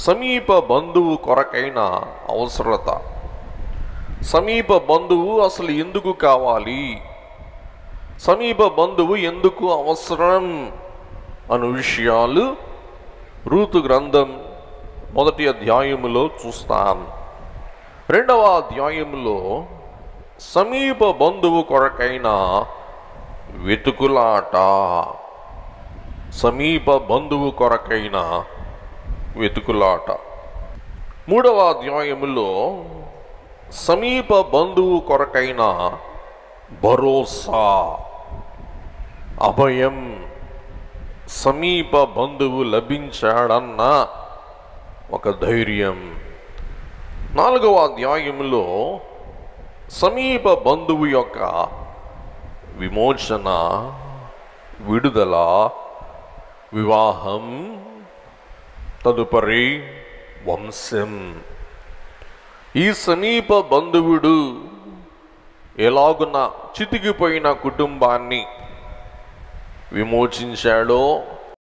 సమీప బంధువు కొరకైన అవసరత. సమీప బంధువు అసలు ఎందుకు కావాలి, సమీప బంధువు ఎందుకు అవసరం అను విషయాలు రూతు గ్రంథం 1వ అధ్యాయములో చూస్తాం. 2వ అధ్యాయములో సమీప బంధువు కొరకైన వెతుకులాట. సమీప బంధువు కొరకైన వెతుకులాట. 3వ అధ్యాయములో సమీప బంధువు కొరకైన భరోసా, అభయం. సమీప బంధువు లభించాడన్న ఒక ధైర్యం. 4వ అధ్యాయములో సమీప బంధువు యొక్క విమోచన, విడుదల, వివాహం, తదుపరి వంశం. ఈ సమీప బంధువుడు ఎలాగున చితికిపోయిన కుటుంబాన్ని విమోచించాడో,